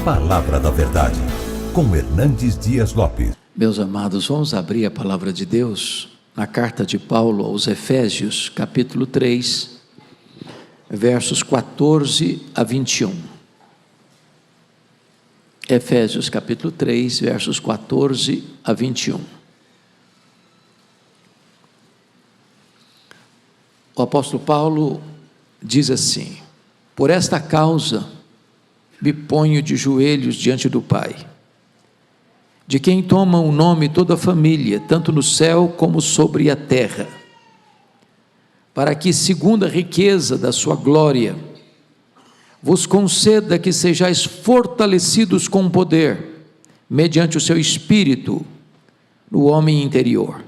Palavra da Verdade, com Hernandes Dias Lopes. Meus amados, vamos abrir a palavra de Deus na carta de Paulo aos Efésios, capítulo 3, versos 14 a 21. Efésios, capítulo 3, versos 14 a 21. O apóstolo Paulo diz assim: por esta causa me ponho de joelhos diante do Pai, de quem toma o nome toda a família, tanto no céu como sobre a terra, para que, segundo a riqueza da sua glória, vos conceda que sejais fortalecidos com poder, mediante o seu Espírito, no homem interior.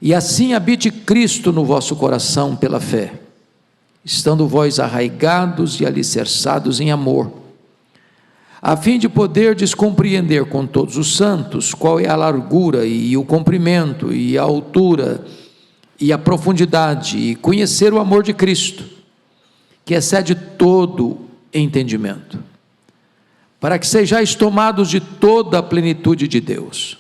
E assim habite Cristo no vosso coração pela fé, estando vós arraigados e alicerçados em amor, a fim de poderdes compreender com todos os santos qual é a largura e o comprimento e a altura e a profundidade, e conhecer o amor de Cristo, que excede todo entendimento, para que sejais tomados de toda a plenitude de Deus.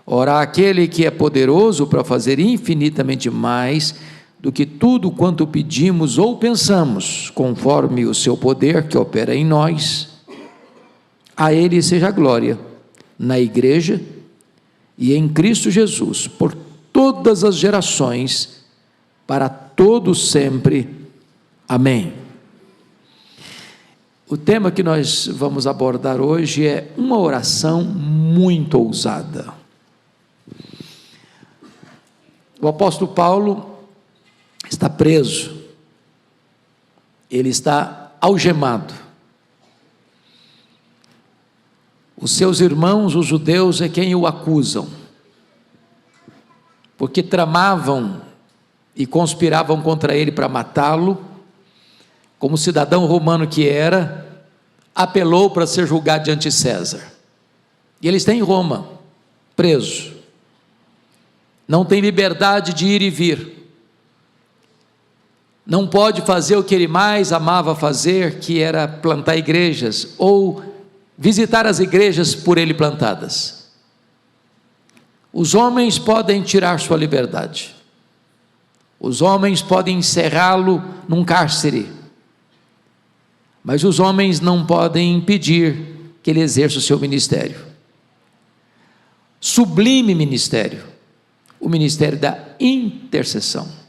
Ora, aquele que é poderoso para fazer infinitamente mais do que tudo quanto pedimos ou pensamos, conforme o seu poder que opera em nós, a ele seja a glória, na igreja e em Cristo Jesus, por todas as gerações, para todos sempre. Amém. O tema que nós vamos abordar hoje é uma oração muito ousada. O apóstolo Paulo está preso, ele está algemado. Os seus irmãos, os judeus, é quem o acusam, porque tramavam e conspiravam contra ele para matá-lo. Como cidadão romano que era, apelou para ser julgado diante de César, e ele está em Roma, preso, não tem liberdade de ir e vir, não pode fazer o que ele mais amava fazer, que era plantar igrejas, ou visitar as igrejas por ele plantadas. Os homens podem tirar sua liberdade, os homens podem encerrá-lo num cárcere, mas os homens não podem impedir que ele exerça o seu ministério, sublime ministério, o ministério da intercessão.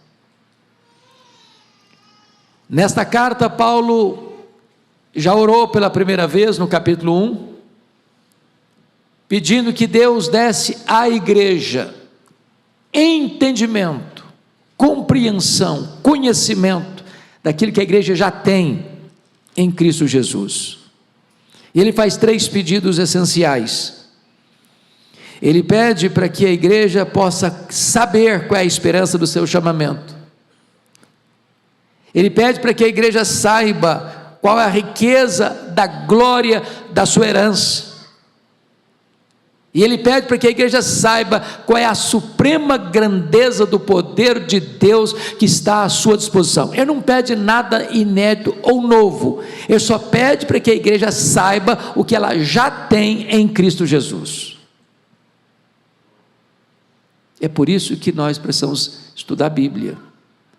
Nesta carta, Paulo já orou pela primeira vez no capítulo 1, pedindo que Deus desse à igreja entendimento, compreensão, conhecimento daquilo que a igreja já tem em Cristo Jesus. E ele faz 3 pedidos essenciais. Ele pede para que a igreja possa saber qual é a esperança do seu chamamento. Ele pede para que a igreja saiba qual é a riqueza da glória da sua herança. E ele pede para que a igreja saiba qual é a suprema grandeza do poder de Deus que está à sua disposição. Ele não pede nada inédito ou novo, ele só pede para que a igreja saiba o que ela já tem em Cristo Jesus. É por isso que nós precisamos estudar a Bíblia,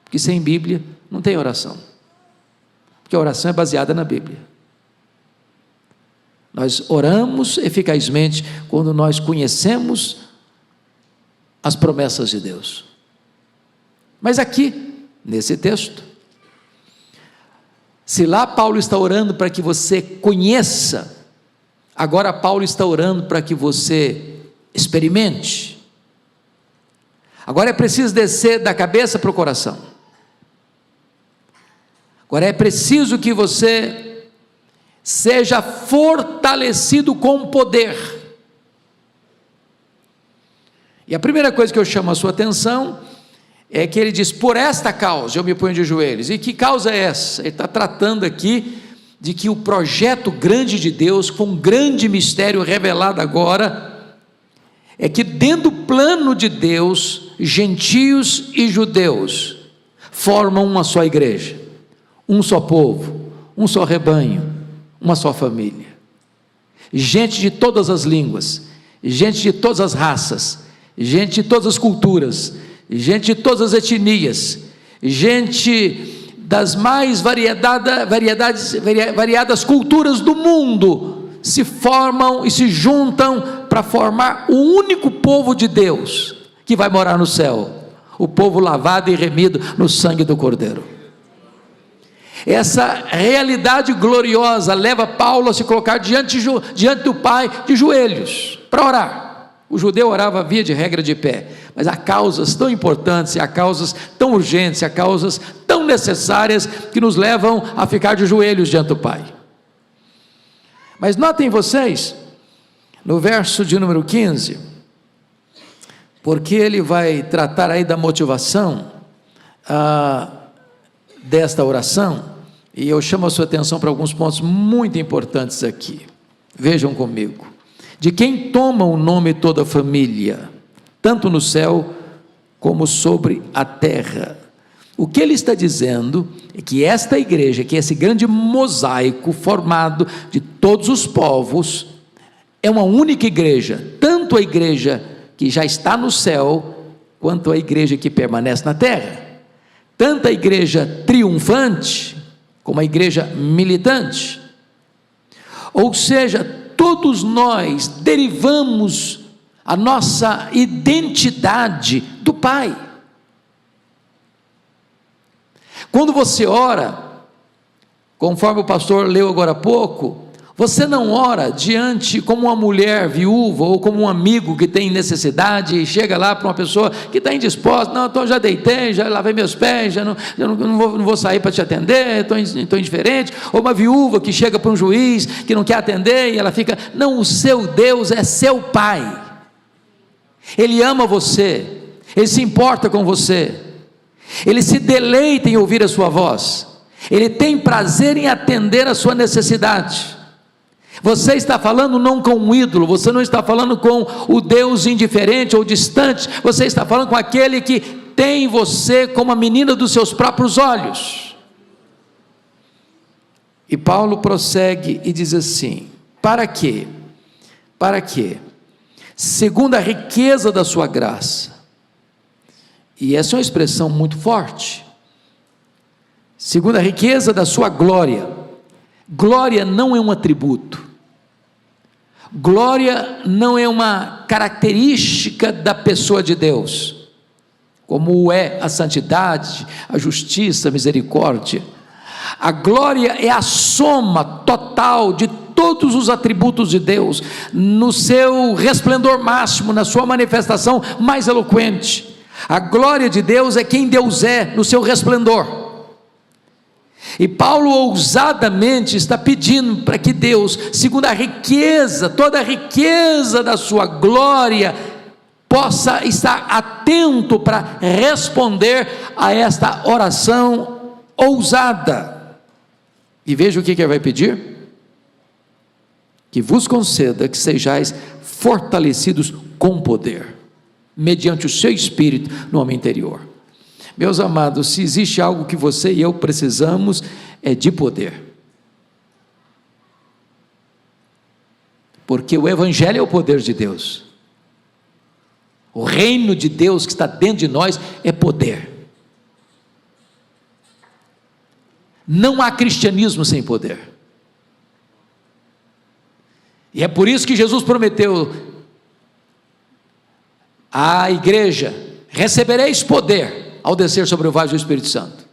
porque sem Bíblia não tem oração, porque a oração é baseada na Bíblia. Nós oramos eficazmente quando nós conhecemos as promessas de Deus. Mas aqui, nesse texto, se lá Paulo está orando para que você conheça, agora Paulo está orando para que você experimente. Agora é preciso descer da cabeça para o coração. Agora é preciso que você seja fortalecido com poder. E a primeira coisa que eu chamo a sua atenção é que ele diz: por esta causa eu me ponho de joelhos. E que causa é essa? Ele está tratando aqui de que o projeto grande de Deus, com um grande mistério revelado agora, é que dentro do plano de Deus, gentios e judeus formam uma só igreja, um só povo, um só rebanho, uma só família. gente de todas as línguas, gente de todas as raças, gente de todas as culturas, gente de todas as etnias, gente das mais variadas culturas do mundo, se formam e se juntam para formar o único povo de Deus, que vai morar no céu, o povo lavado e remido no sangue do Cordeiro. Essa realidade gloriosa leva Paulo a se colocar diante do Pai de joelhos, para orar. O judeu orava via de regra de pé, mas há causas tão importantes, há causas tão urgentes, há causas tão necessárias que nos levam a ficar de joelhos diante do Pai. Mas notem vocês, no verso de número 15, porque ele vai tratar aí da motivação desta oração, e eu chamo a sua atenção para alguns pontos muito importantes aqui. Vejam comigo: de quem toma o nome toda a família, tanto no céu como sobre a terra. O que ele está dizendo é que esta igreja, que é esse grande mosaico formado de todos os povos, é uma única igreja, tanto a igreja que já está no céu, quanto a igreja que permanece na terra, tanto a igreja triunfante, como a igreja militante. Ou seja, todos nós derivamos a nossa identidade do Pai. Quando você ora, conforme o pastor leu agora há pouco, você não ora diante como uma mulher viúva ou como um amigo que tem necessidade e chega lá para uma pessoa que está indisposta: não, então já deitei, já lavei meus pés, já não vou sair para te atender, estou indiferente. Ou uma viúva que chega para um juiz que não quer atender e ela fica: não, o seu Deus é seu Pai, Ele ama você, Ele se importa com você, Ele se deleita em ouvir a sua voz, Ele tem prazer em atender a sua necessidade. Você está falando não com um ídolo, você não está falando com o Deus indiferente ou distante, você está falando com aquele que tem você como a menina dos seus próprios olhos. E Paulo prossegue e diz assim: para quê? Para quê? Segundo a riqueza da sua graça. E essa é uma expressão muito forte. Segundo a riqueza da sua glória. Glória não é um atributo, glória não é uma característica da pessoa de Deus, como é a santidade, a justiça, a misericórdia. A glória é a soma total de todos os atributos de Deus, no seu resplendor máximo, na sua manifestação mais eloquente. A glória de Deus é quem Deus é no seu resplendor. E Paulo ousadamente está pedindo para que Deus, segundo a riqueza, toda a riqueza da sua glória, possa estar atento para responder a esta oração ousada. E veja o que ele vai pedir: que vos conceda que sejais fortalecidos com poder, mediante o seu Espírito no homem interior. Meus amados, se existe algo que você e eu precisamos, é de poder, porque o Evangelho é o poder de Deus, o reino de Deus que está dentro de nós é poder. Não há cristianismo sem poder, e é por isso que Jesus prometeu à igreja: recebereis poder ao descer sobre o vós do Espírito Santo.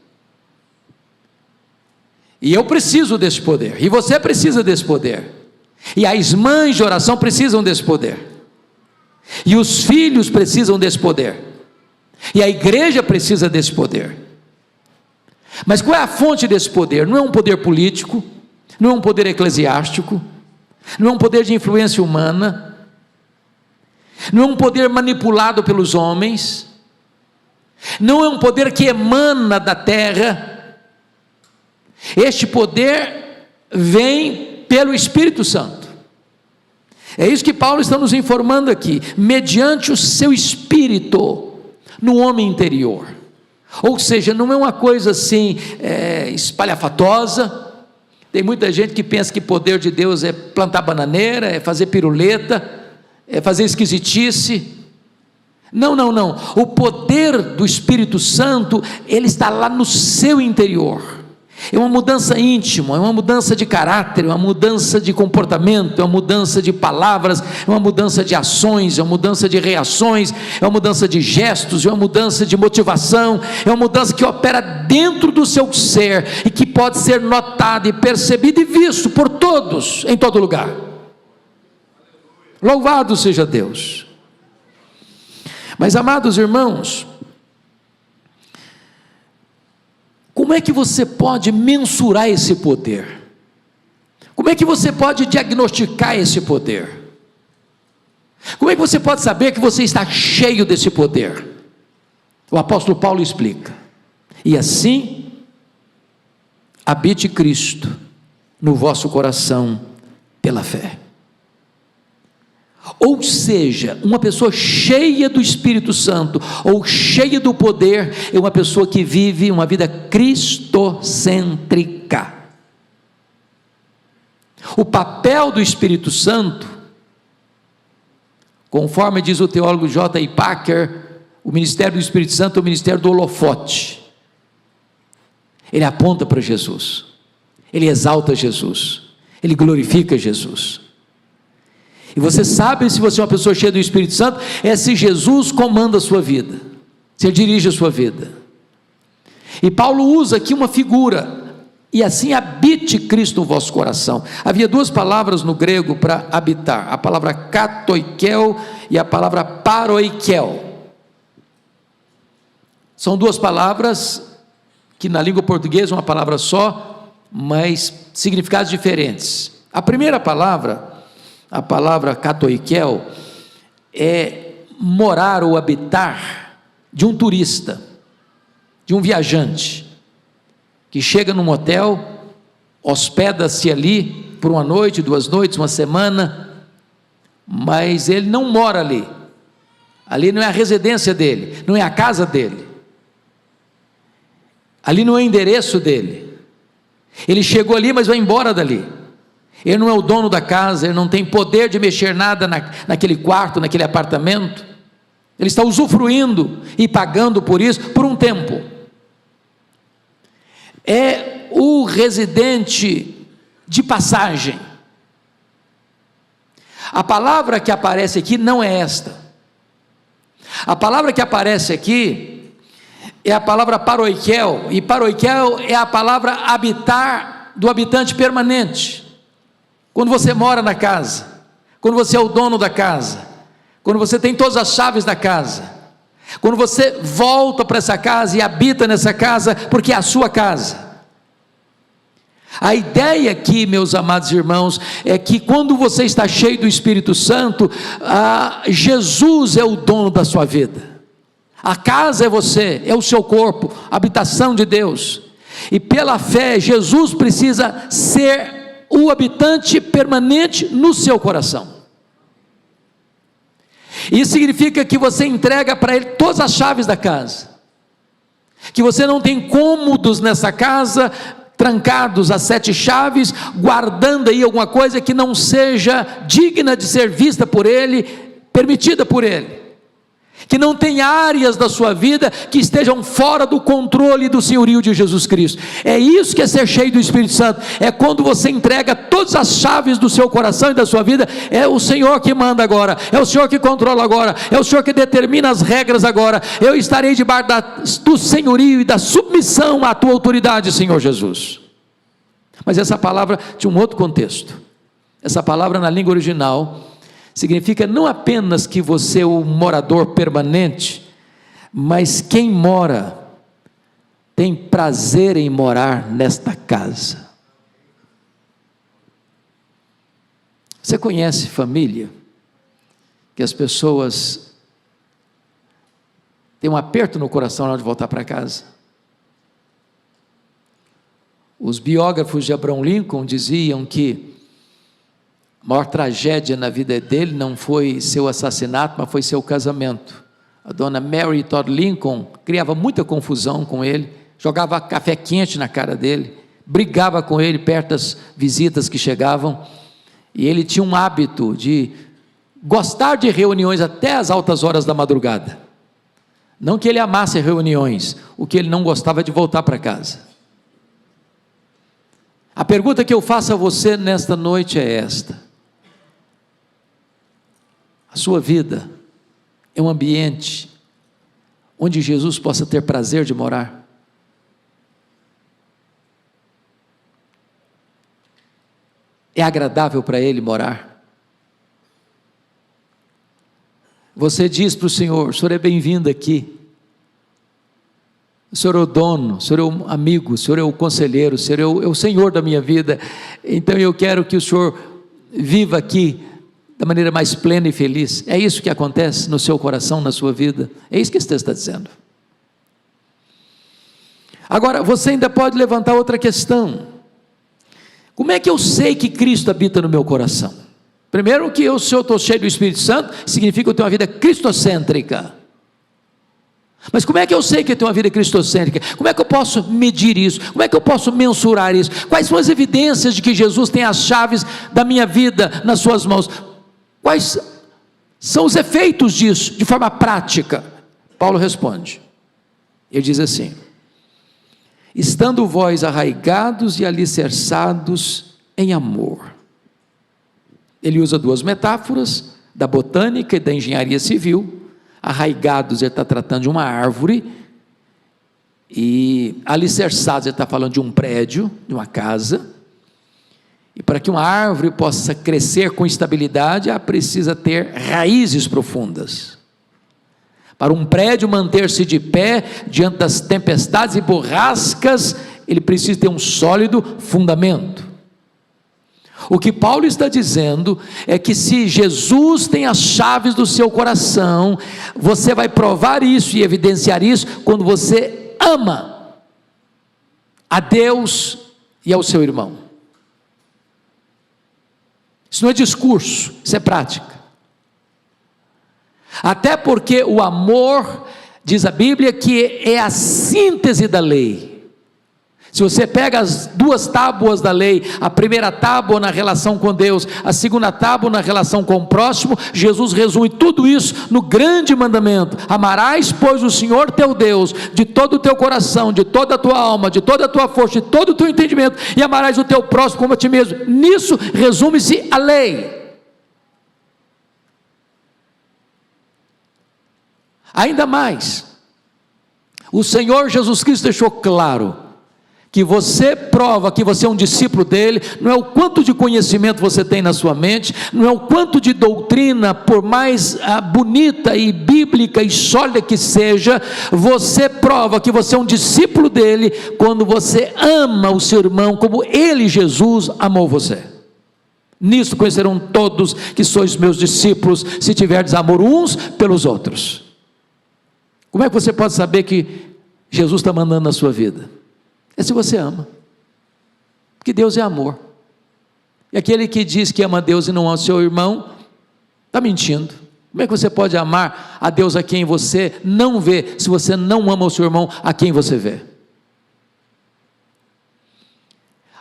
E eu preciso desse poder, e você precisa desse poder, e as mães de oração precisam desse poder, e os filhos precisam desse poder, e a igreja precisa desse poder. Mas qual é a fonte desse poder? Não é um poder político, não é um poder eclesiástico, não é um poder de influência humana, não é um poder manipulado pelos homens, não é um poder que emana da terra. Este poder vem pelo Espírito Santo. É isso que Paulo está nos informando aqui: mediante o seu Espírito no homem interior. Ou seja, não é uma coisa assim espalhafatosa, Tem muita gente que pensa que poder de Deus é plantar bananeira, é fazer piruleta, é fazer esquisitice. Não, não, não. O poder do Espírito Santo, ele está lá no seu interior. É uma mudança íntima, é uma mudança de caráter, é uma mudança de comportamento, é uma mudança de palavras, é uma mudança de ações, é uma mudança de reações, é uma mudança de gestos, é uma mudança de motivação, é uma mudança que opera dentro do seu ser e que pode ser notada e percebida e visto por todos, em todo lugar. Louvado seja Deus. Mas, amados irmãos, como é que você pode mensurar esse poder? Como é que você pode diagnosticar esse poder? Como é que você pode saber que você está cheio desse poder? O apóstolo Paulo explica: e assim habite Cristo no vosso coração pela fé. Ou seja, uma pessoa cheia do Espírito Santo, ou cheia do poder, é uma pessoa que vive uma vida cristocêntrica. O papel do Espírito Santo, conforme diz o teólogo J.I. Packer, o ministério do Espírito Santo é o ministério do holofote. Ele aponta para Jesus, ele exalta Jesus, ele glorifica Jesus. E você sabe, se você é uma pessoa cheia do Espírito Santo, é se Jesus comanda a sua vida, se ele dirige a sua vida. E Paulo usa aqui uma figura: e assim habite Cristo no vosso coração. Havia duas palavras no grego para habitar, a palavra katoikel e a palavra paroikel. São duas palavras que na língua portuguesa é uma palavra só, mas significados diferentes. A primeira palavra, a palavra katoikel, é morar ou habitar de um turista, de um viajante, que chega num hotel, hospeda-se ali por uma noite, 2 noites, uma semana, mas ele não mora ali. Ali não é a residência dele, não é a casa dele, ali não é o endereço dele. Ele chegou ali, mas vai embora dali. Ele não é o dono da casa, ele não tem poder de mexer nada naquele quarto, naquele apartamento. Ele está usufruindo e pagando por isso por um tempo. É o residente de passagem. A palavra que aparece aqui não é esta. A palavra que aparece aqui é a palavra paroikel, e paroikel é a palavra habitar do habitante permanente. Quando você mora na casa, quando você é o dono da casa, quando você tem todas as chaves da casa, quando você volta para essa casa e habita nessa casa, porque é a sua casa. A ideia aqui, meus amados irmãos, é que quando você está cheio do Espírito Santo, Jesus é o dono da sua vida. A casa é você, é o seu corpo, a habitação de Deus. E pela fé, Jesus precisa ser o habitante permanente no seu coração. Isso significa que você entrega para ele todas as chaves da casa, que você não tem cômodos nessa casa, trancados a 7 chaves, guardando aí alguma coisa que não seja digna de ser vista por ele, permitida por ele, que não tem áreas da sua vida que estejam fora do controle do senhorio de Jesus Cristo. É isso que é ser cheio do Espírito Santo, é quando você entrega todas as chaves do seu coração e da sua vida. É o Senhor que manda agora, é o Senhor que controla agora, é o Senhor que determina as regras agora. Eu estarei debaixo do senhorio e da submissão à tua autoridade, Senhor Jesus. Mas essa palavra tinha um outro contexto. Essa palavra na língua original significa não apenas que você é o morador permanente, mas quem mora tem prazer em morar nesta casa. Você conhece família que as pessoas têm um aperto no coração na hora de voltar para casa? Os biógrafos de Abraham Lincoln diziam que a maior tragédia na vida dele não foi seu assassinato, mas foi seu casamento. A dona Mary Todd Lincoln criava muita confusão com ele, jogava café quente na cara dele, brigava com ele perto das visitas que chegavam, e ele tinha um hábito de gostar de reuniões até as altas horas da madrugada. Não que ele amasse reuniões, o que ele não gostava é de voltar para casa. A pergunta que eu faço a você nesta noite é esta: a sua vida é um ambiente onde Jesus possa ter prazer de morar? É agradável para Ele morar? Você diz para o Senhor é bem-vindo aqui, o Senhor é o dono, o Senhor é o amigo, o Senhor é o conselheiro, o Senhor é o Senhor da minha vida, então eu quero que o Senhor viva aqui da maneira mais plena e feliz. É isso que acontece no seu coração, na sua vida? É isso que esse texto está dizendo. Agora, você ainda pode levantar outra questão: como é que eu sei que Cristo habita no meu coração? Primeiro, que se eu estou cheio do Espírito Santo, significa que eu tenho uma vida cristocêntrica. Mas como é que eu sei que eu tenho uma vida cristocêntrica? Como é que eu posso medir isso? Como é que eu posso mensurar isso? Quais são as evidências de que Jesus tem as chaves da minha vida nas suas mãos? Quais são os efeitos disso, de forma prática? Paulo responde, ele diz assim: estando vós arraigados e alicerçados em amor. Ele usa duas metáforas, da botânica e da engenharia civil. Arraigados, ele está tratando de uma árvore, e alicerçados, ele está falando de um prédio, de uma casa. E para que uma árvore possa crescer com estabilidade, ela precisa ter raízes profundas. Para um prédio manter-se de pé diante das tempestades e borrascas, ele precisa ter um sólido fundamento. O que Paulo está dizendo é que se Jesus tem as chaves do seu coração, você vai provar isso e evidenciar isso quando você ama a Deus e ao seu irmão. Isso não é discurso, isso é prática. Até porque o amor, diz a Bíblia, que é a síntese da lei. Se você pega as duas tábuas da lei, a primeira tábua na relação com Deus, a segunda tábua na relação com o próximo, Jesus resume tudo isso no grande mandamento: amarás, pois, o Senhor teu Deus de todo o teu coração, de toda a tua alma, de toda a tua força, de todo o teu entendimento, e amarás o teu próximo como a ti mesmo. Nisso resume-se a lei. Ainda mais, o Senhor Jesus Cristo deixou claro que você prova que você é um discípulo dele, não é o quanto de conhecimento você tem na sua mente, não é o quanto de doutrina, por mais bonita e bíblica e sólida que seja, você prova que você é um discípulo dele quando você ama o seu irmão como ele, Jesus, amou você. Nisso conhecerão todos que sois meus discípulos, se tiverdes amor uns pelos outros. Como é que você pode saber que Jesus está mandando na sua vida? É se você ama, porque Deus é amor, e aquele que diz que ama a Deus e não ama o seu irmão, está mentindo. Como é que você pode amar a Deus a quem você não vê, se você não ama o seu irmão a quem você vê?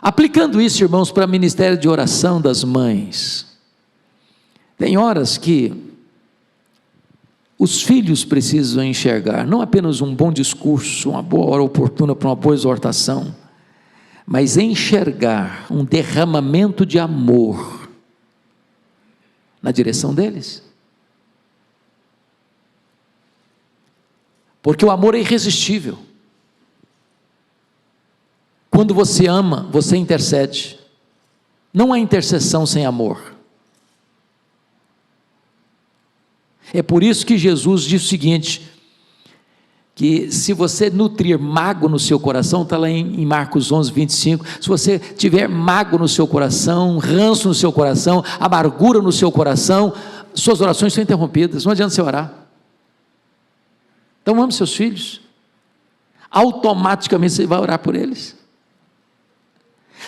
Aplicando isso, irmãos, para o ministério de oração das mães, tem horas que os filhos precisam enxergar, não apenas um bom discurso, uma boa hora oportuna para uma boa exortação, mas enxergar um derramamento de amor na direção deles. Porque o amor é irresistível. Quando você ama, você intercede. Não há intercessão sem amor. É por isso que Jesus diz o seguinte, que se você nutrir mágoa no seu coração, está lá em Marcos 11, 25, se você tiver mágoa no seu coração, ranço no seu coração, amargura no seu coração, suas orações são interrompidas, não adianta você orar. Então ame seus filhos, automaticamente você vai orar por eles.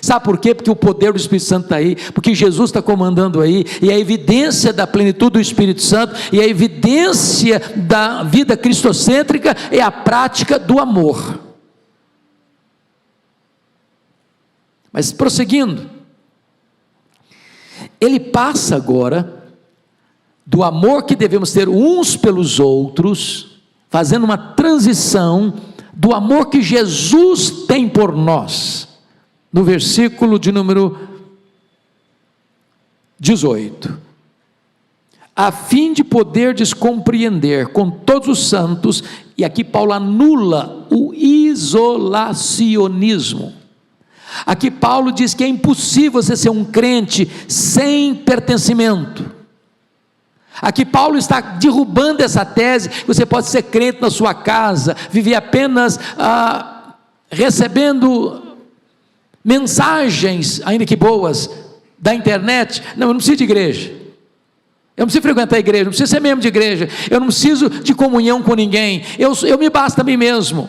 Sabe por quê? Porque o poder do Espírito Santo está aí, porque Jesus está comandando aí, e a evidência da plenitude do Espírito Santo, e a evidência da vida cristocêntrica é a prática do amor. Mas prosseguindo, ele passa agora do amor que devemos ter uns pelos outros, fazendo uma transição do amor que Jesus tem por nós, no versículo de número 18, a fim de poderdes compreender com todos os santos, e aqui Paulo anula o isolacionismo. Aqui Paulo diz que é impossível você ser um crente sem pertencimento. Aqui Paulo está derrubando essa tese que você pode ser crente na sua casa, viver apenas recebendo mensagens, ainda que boas, da internet. Não, eu não preciso de igreja, eu não preciso frequentar a igreja, não preciso ser membro de igreja, eu não preciso de comunhão com ninguém, eu me basto a mim mesmo.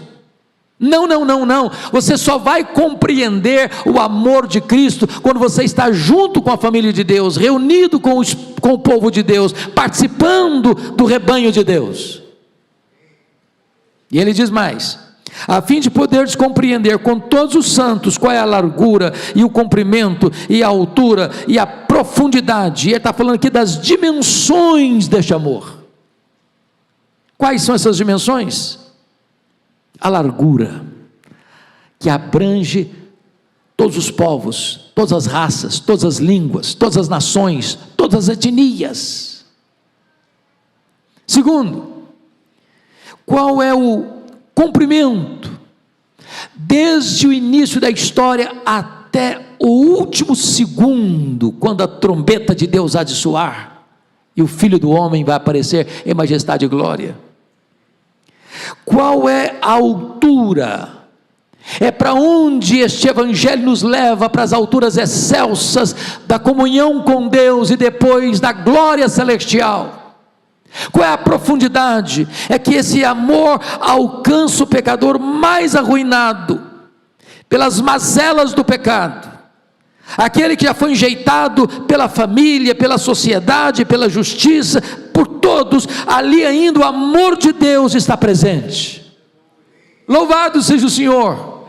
Não, você só vai compreender o amor de Cristo quando você está junto com a família de Deus, reunido com o povo de Deus, participando do rebanho de Deus. E ele diz mais: a fim de poderes compreender com todos os santos qual é a largura e o comprimento e a altura e a profundidade. E ele está falando aqui das dimensões deste amor. Quais são essas dimensões? A largura, que abrange todos os povos, todas as raças, todas as línguas, todas as nações, todas as etnias. Segundo, qual é o comprimento? Desde o início da história até o último segundo, quando a trombeta de Deus há de soar, e o Filho do Homem vai aparecer em majestade e glória. Qual é a altura? É para onde este evangelho nos leva, para as alturas excelsas da comunhão com Deus e depois da glória celestial. Qual é a profundidade? É que esse amor alcança o pecador mais arruinado pelas mazelas do pecado, aquele que já foi enjeitado pela família, pela sociedade, pela justiça, por todos. Ali ainda o amor de Deus está presente. Louvado seja o Senhor.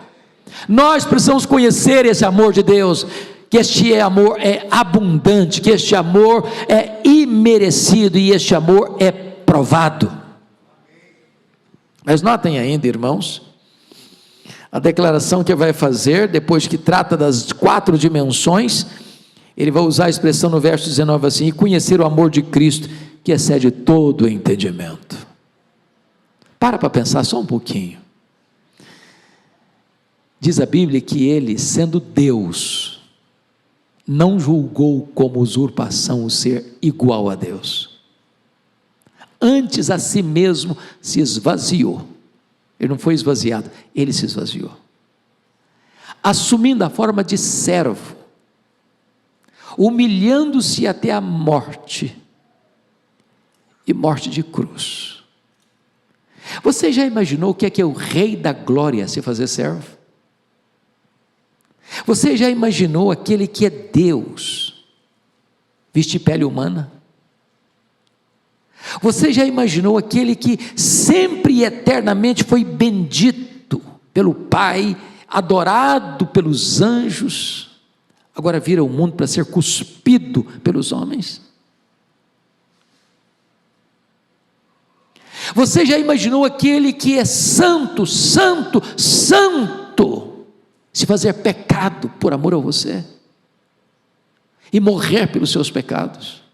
Nós precisamos conhecer esse amor de Deus, que este amor é abundante, que este amor é imerecido e este amor é provado. Mas notem ainda, irmãos, a declaração que vai fazer, depois que trata das 4 dimensões, ele vai usar a expressão no verso 19 assim: e conhecer o amor de Cristo, que excede todo o entendimento. Para pensar só um pouquinho. Diz a Bíblia que ele, sendo Deus, não julgou como usurpação o ser igual a Deus. Antes a si mesmo se esvaziou. Ele não foi esvaziado, ele se esvaziou, assumindo a forma de servo, humilhando-se até a morte, e morte de cruz. Você já imaginou o que é o Rei da Glória se fazer servo? Você já imaginou aquele que é Deus vestir pele humana? Você já imaginou aquele que sempre e eternamente foi bendito pelo Pai, adorado pelos anjos, agora vira o mundo para ser cuspido pelos homens? Você já imaginou aquele que é santo, santo, santo, se fazer pecado por amor a você e morrer pelos seus pecados?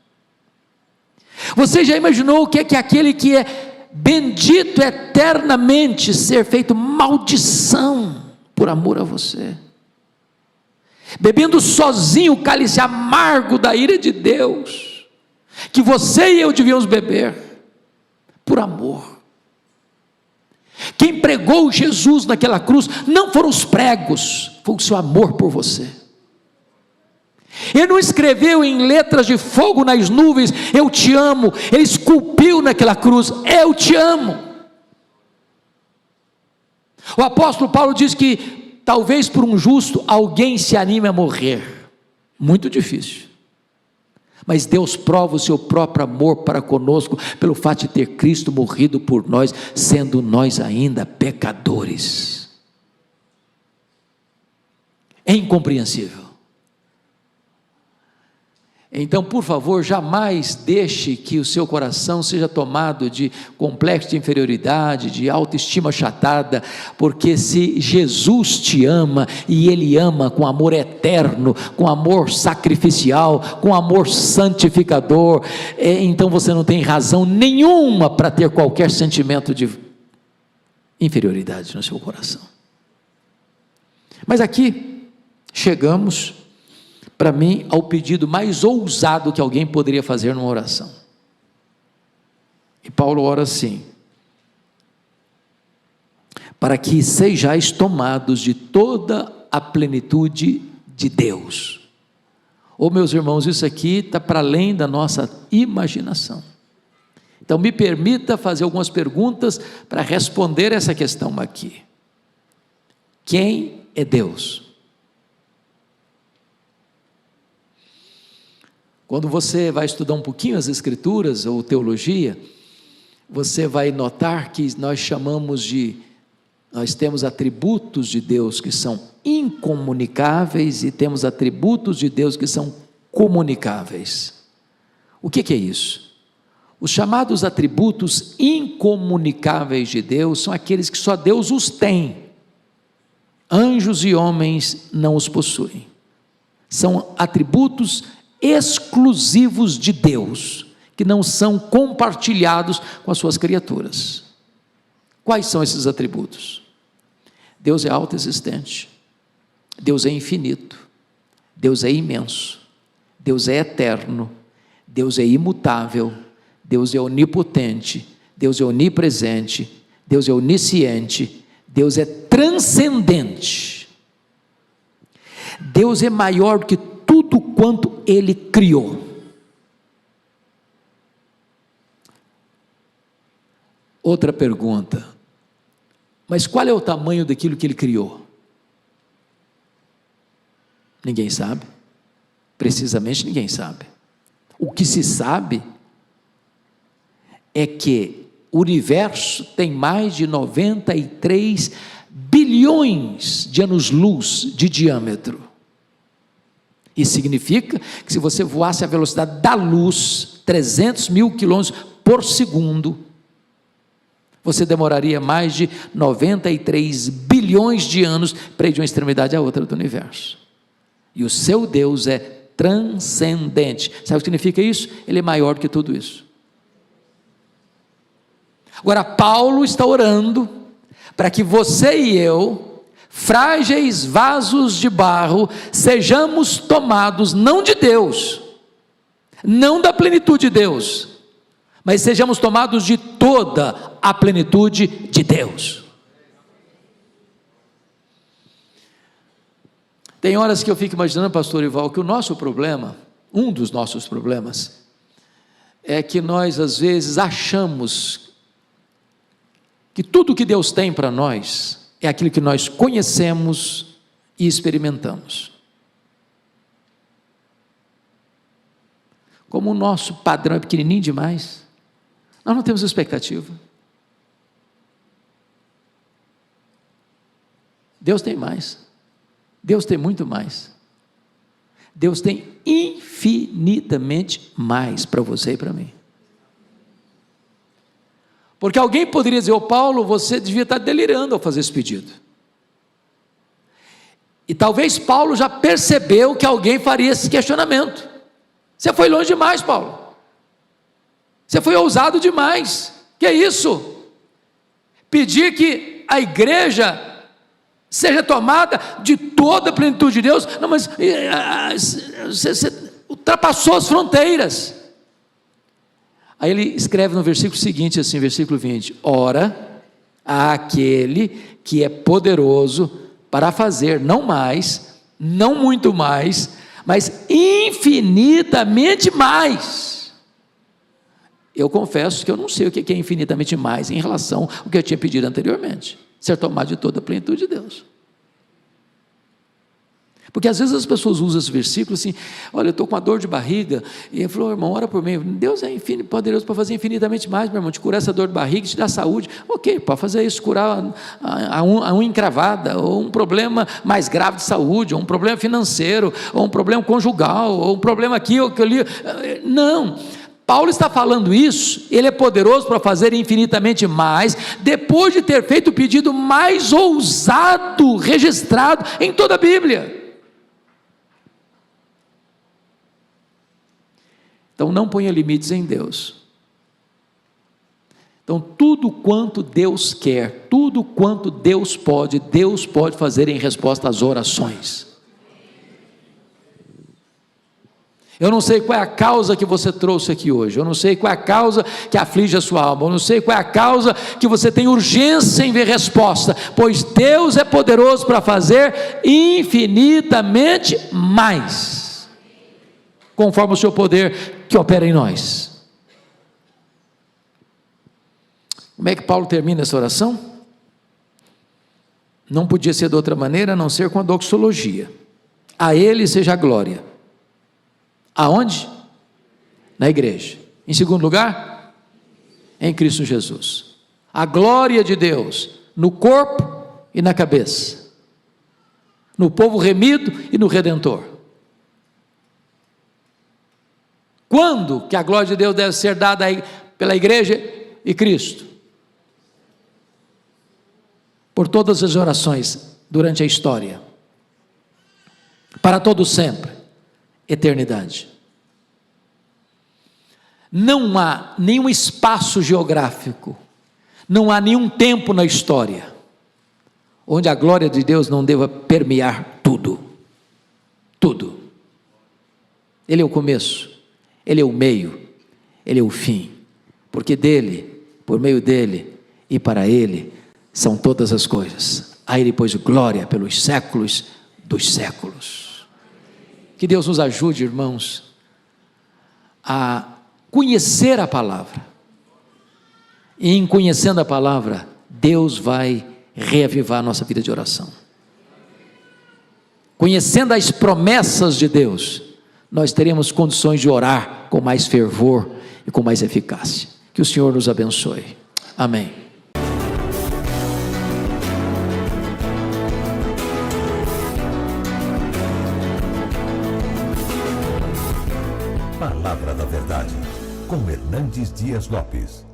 Você já imaginou o que é aquele que é bendito eternamente ser feito maldição por amor a você, bebendo sozinho o cálice amargo da ira de Deus, que você e eu devíamos beber, por amor? Quem pregou Jesus naquela cruz não foram os pregos, foi o seu amor por você. Ele não escreveu em letras de fogo nas nuvens, eu te amo. Ele esculpiu naquela cruz, eu te amo. O apóstolo Paulo diz que talvez por um justo alguém se anime a morrer, muito difícil, mas Deus prova o seu próprio amor para conosco, pelo fato de ter Cristo morrido por nós, sendo nós ainda pecadores. é incompreensível. Então, por favor, jamais deixe que o seu coração seja tomado de complexo de inferioridade, de autoestima achatada, porque se Jesus te ama, e Ele ama com amor eterno, com amor sacrificial, com amor santificador, então você não tem razão nenhuma para ter qualquer sentimento de inferioridade no seu coração. Mas aqui chegamos, para mim, ao pedido mais ousado que alguém poderia fazer numa oração. E Paulo ora assim: para que sejais tomados de toda a plenitude de Deus. Ô meus irmãos, isso aqui está para além da nossa imaginação. Então me permita fazer algumas perguntas para responder essa questão aqui. Quem é Deus? Quando você vai estudar um pouquinho as Escrituras ou teologia, você vai notar que nós temos atributos de Deus que são incomunicáveis e temos atributos de Deus que são comunicáveis. O que é isso? Os chamados atributos incomunicáveis de Deus são aqueles que só Deus os tem. Anjos e homens não os possuem. São atributos exclusivos de Deus, que não são compartilhados com as suas criaturas. Quais são esses atributos? Deus é autoexistente, Deus é infinito, Deus é imenso, Deus é eterno, Deus é imutável, Deus é onipotente, Deus é onipresente, Deus é onisciente, Deus é transcendente. Deus é maior do que tudo quanto Ele criou. Outra pergunta: mas qual é o tamanho daquilo que Ele criou? Ninguém sabe, precisamente ninguém sabe. O que se sabe é que o universo tem mais de 93 bilhões de anos-luz de diâmetro. Isso significa que se você voasse a velocidade da luz, 300 mil quilômetros por segundo, você demoraria mais de 93 bilhões de anos para ir de uma extremidade à outra do universo. E o seu Deus é transcendente. Sabe o que significa isso? Ele é maior do que tudo isso. Agora, Paulo está orando para que você e eu, frágeis vasos de barro, sejamos tomados não de Deus, não da plenitude de Deus, mas sejamos tomados de toda a plenitude de Deus. Tem horas que eu fico imaginando, pastor Ival, que o nosso problema, um dos nossos problemas, é que nós às vezes achamos que tudo que Deus tem para nós é aquilo que nós conhecemos e experimentamos. Como o nosso padrão é pequenininho demais, nós não temos expectativa. Deus tem mais, Deus tem muito mais, Deus tem infinitamente mais para você e para mim. Porque alguém poderia dizer: ô Paulo, você devia estar delirando ao fazer esse pedido. E talvez Paulo já percebeu que alguém faria esse questionamento. Você foi longe demais, Paulo. Você foi ousado demais. Que é isso? Pedir que a igreja seja tomada de toda a plenitude de Deus? Não, mas você ultrapassou as fronteiras. Aí ele escreve no versículo seguinte, assim, versículo 20: ora, àquele que é poderoso para fazer, não mais, não muito mais, mas infinitamente mais. Eu confesso que eu não sei o que é infinitamente mais em relação ao que eu tinha pedido anteriormente, ser tomado de toda a plenitude de Deus. Porque às vezes as pessoas usam esse versículo assim: olha, eu estou com uma dor de barriga, e ele falou: irmão, ora por mim. Deus é poderoso para fazer infinitamente mais, meu irmão, te curar essa dor de barriga, te dar saúde. Ok, pode fazer isso, curar a unha encravada, ou um problema mais grave de saúde, ou um problema financeiro, ou um problema conjugal, ou um problema aqui ou ali. Não, Paulo está falando isso, ele é poderoso para fazer infinitamente mais, depois de ter feito o pedido mais ousado registrado em toda a Bíblia. Então não ponha limites em Deus. Então tudo quanto Deus quer, tudo quanto Deus pode fazer em resposta às orações. Eu não sei qual é a causa que você trouxe aqui hoje, eu não sei qual é a causa que aflige a sua alma, eu não sei qual é a causa que você tem urgência em ver resposta, pois Deus é poderoso para fazer infinitamente mais, conforme o seu poder que opera em nós. Como é que Paulo termina essa oração? Não podia ser de outra maneira a não ser com a doxologia: a Ele seja a glória. Aonde? Na igreja. Em segundo lugar, em Cristo Jesus. A glória de Deus no corpo e na cabeça, no povo remido e no Redentor. Quando que a glória de Deus deve ser dada pela igreja e Cristo? Por todas as orações durante a história, para todo sempre, eternidade. Não há nenhum espaço geográfico, não há nenhum tempo na história onde a glória de Deus não deva permear tudo. Tudo. Ele é o começo, Ele é o meio, Ele é o fim, porque dele, por meio dele e para ele são todas as coisas. A Ele pois glória pelos séculos dos séculos. Que Deus nos ajude, irmãos, a conhecer a palavra, e em conhecendo a palavra, Deus vai reavivar a nossa vida de oração. Conhecendo as promessas de Deus, nós teremos condições de orar com mais fervor e com mais eficácia. Que o Senhor nos abençoe. Amém. Palavra da Verdade, com Hernandes Dias Lopes.